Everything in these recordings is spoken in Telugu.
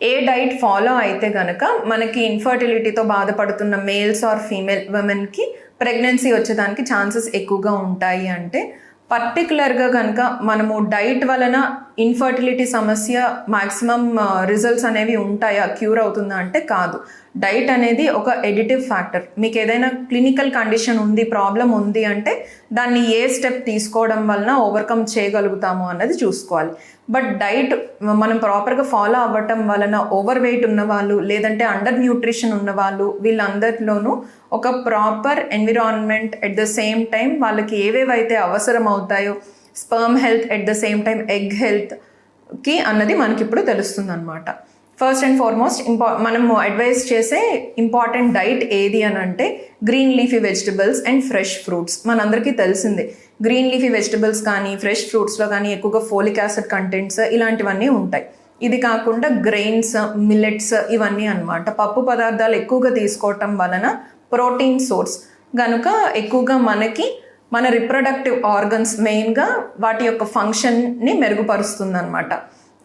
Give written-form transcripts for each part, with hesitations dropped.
ఏ డైట్ ఫాలో అయితే కనుక మనకి ఇన్ఫర్టిలిటీతో బాధపడుతున్న మేల్స్ ఆర్ ఫీమేల్ ఉమెన్కి ప్రెగ్నెన్సీ వచ్చేదానికి ఛాన్సెస్ ఎక్కువగా ఉంటాయి అంటే, పర్టికులర్గా కనుక మనము డైట్ వలన ఇన్ఫర్టిలిటీ సమస్య మ్యాక్సిమం రిజల్ట్స్ అనేవి ఉంటాయా, క్యూర్ అవుతుందా అంటే కాదు. డైట్ అనేది ఒక ఎడిటివ్ ఫ్యాక్టర్. మీకు ఏదైనా క్లినికల్ కండిషన్ ఉంది, ప్రాబ్లం ఉంది అంటే దాన్ని ఏ స్టెప్ తీసుకోవడం వలన ఓవర్కమ్ చేయగలుగుతాము అన్నది చూసుకోవాలి. బట్ డైట్ మనం ప్రాపర్గా ఫాలో అవ్వటం వలన ఓవర్ వెయిట్ ఉన్నవాళ్ళు లేదంటే అండర్ న్యూట్రిషన్ ఉన్నవాళ్ళు వీళ్ళందరిలోనూ ఒక proper environment, at the same time వాళ్ళకి ఏవేవైతే అవసరం అవుతాయో sperm health, at the same time egg హెల్త్కి అన్నది మనకి ఇప్పుడు తెలుస్తుంది అనమాట. ఫస్ట్ అండ్ ఫార్మోస్ట్ మనము అడ్వైస్ చేసే ఇంపార్టెంట్ డైట్ ఏది అని అంటే green leafy vegetables and fresh fruits. మనందరికీ తెలిసిందే గ్రీన్ లీఫీ వెజిటబుల్స్ కానీ ఫ్రెష్ ఫ్రూట్స్లో కానీ ఎక్కువగా ఫోలిక్ యాసిడ్ కంటెంట్స్ ఇలాంటివన్నీ ఉంటాయి. ఇది కాకుండా గ్రెయిన్స్, మిల్లెట్స్ ఇవన్నీ అన్నమాట. పప్పు పదార్థాలు ఎక్కువగా తీసుకోవటం వలన ప్రోటీన్ సోర్స్ కనుక ఎక్కువగా మనకి మన రిప్రొడక్టివ్ ఆర్గన్స్ మెయిన్గా వాటి యొక్క ఫంక్షన్ని మెరుగుపరుస్తుంది అనమాట.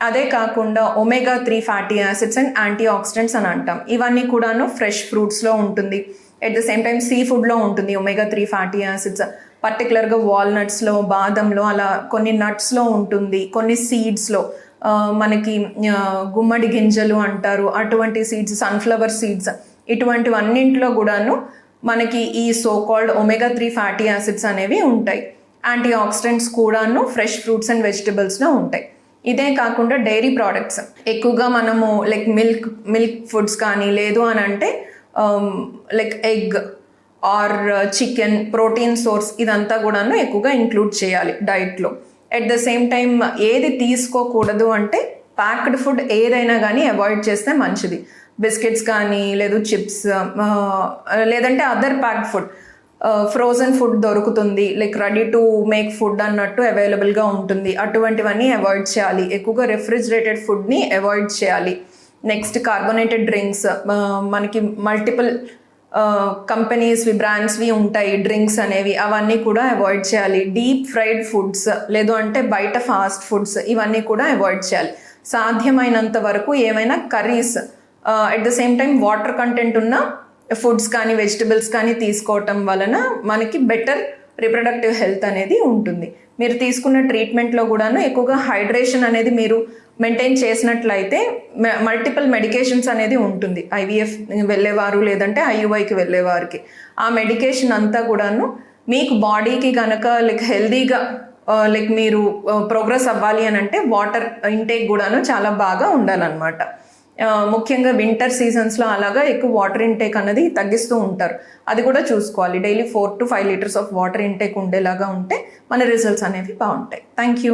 అదే కాకుండా omega 3 fatty acids and antioxidants అని అంటాం. ఇవన్నీ కూడాను ఫ్రెష్ ఫ్రూట్స్లో ఉంటుంది. At the same time sea ఫుడ్లో ఉంటుంది ఒమేగా 3 ఫ్యాటీ యాసిడ్స్. పర్టికులర్గా వాల్నట్స్లో, బాదంలో, అలా కొన్ని నట్స్లో ఉంటుంది, కొన్ని సీడ్స్లో, మనకి గుమ్మడి గింజలు అంటారు అటువంటి సీడ్స్, సన్ఫ్లవర్ సీడ్స్, ఇటువంటివన్నింటిలో కూడాను మనకి ఈ so called omega 3 fatty acids అనేవి ఉంటాయి. యాంటీ ఆక్సిడెంట్స్ కూడాను ఫ్రెష్ ఫ్రూట్స్ అండ్ వెజిటబుల్స్లో ఉంటాయి. ఇదే కాకుండా డైరీ ప్రోడక్ట్స్ ఎక్కువగా మనము లైక్ మిల్క్ ఫుడ్స్ కానీ, లేదు అని అంటే like egg or chicken, protein source ఇదంతా కూడాను ఎక్కువగా ఇంక్లూడ్ చేయాలి డైట్లో. ఎట్ ద సేమ్ టైం ఏది తీసుకోకూడదు అంటే ప్యాక్డ్ ఫుడ్ ఏదైనా కానీ అవాయిడ్ చేస్తే మంచిది. బిస్కెట్స్ కానీ, లేదు చిప్స్, లేదంటే other packed food, frozen food దొరుకుతుంది, like ready to make food అన్నట్టు అవైలబుల్గా ఉంటుంది, అటువంటివన్నీ అవాయిడ్ చేయాలి. ఎక్కువగా రెఫ్రిజిరేటెడ్ ఫుడ్ని అవాయిడ్ చేయాలి. నెక్స్ట్ కార్బోనేటెడ్ డ్రింక్స్, మనకి మల్టిపుల్ కంపెనీస్వి, బ్రాండ్స్వి ఉంటాయి డ్రింక్స్ అనేవి, అవన్నీ కూడా అవాయిడ్ చేయాలి. డీప్ ఫ్రైడ్ ఫుడ్స్, లేదు అంటే బయట ఫాస్ట్ ఫుడ్స్, ఇవన్నీ కూడా అవాయిడ్ చేయాలి. సాధ్యమైనంత వరకు ఏమైనా curries, at the same time water content ఉన్న ఫుడ్స్ కానీ వెజిటబుల్స్ కానీ తీసుకోవటం వలన మనకి బెటర్ రిప్రొడక్టివ్ హెల్త్ అనేది ఉంటుంది. మీరు తీసుకున్న ట్రీట్మెంట్లో కూడాను ఎక్కువగా హైడ్రేషన్ అనేది మీరు మెయింటైన్ చేసినట్లయితే మల్టిపుల్ మెడికేషన్స్ అనేది ఉంటుంది. ఐవీఎఫ్ వెళ్ళేవారు లేదంటే ఐయుఐకి వెళ్ళేవారికి ఆ మెడికేషన్ అంతా కూడాను మీకు బాడీకి కనుక లైక్ హెల్దీగా లైక్ మీరు ప్రోగ్రెస్ అవ్వాలి అని అంటే వాటర్ ఇంటేక్ కూడాను చాలా బాగా ఉండాలన్నమాట. ముఖ్యంగా వింటర్ సీజన్స్లో అలాగా ఎక్కువ వాటర్ ఇంటేక్ అనేది తగ్గిస్తూ ఉంటారు. అది కూడా చూసుకోవాలి. Daily 4 to 5 litres of water intake ఉండేలాగా ఉంటే మన రిజల్ట్స్ అనేవి బాగుంటాయి. Thank you.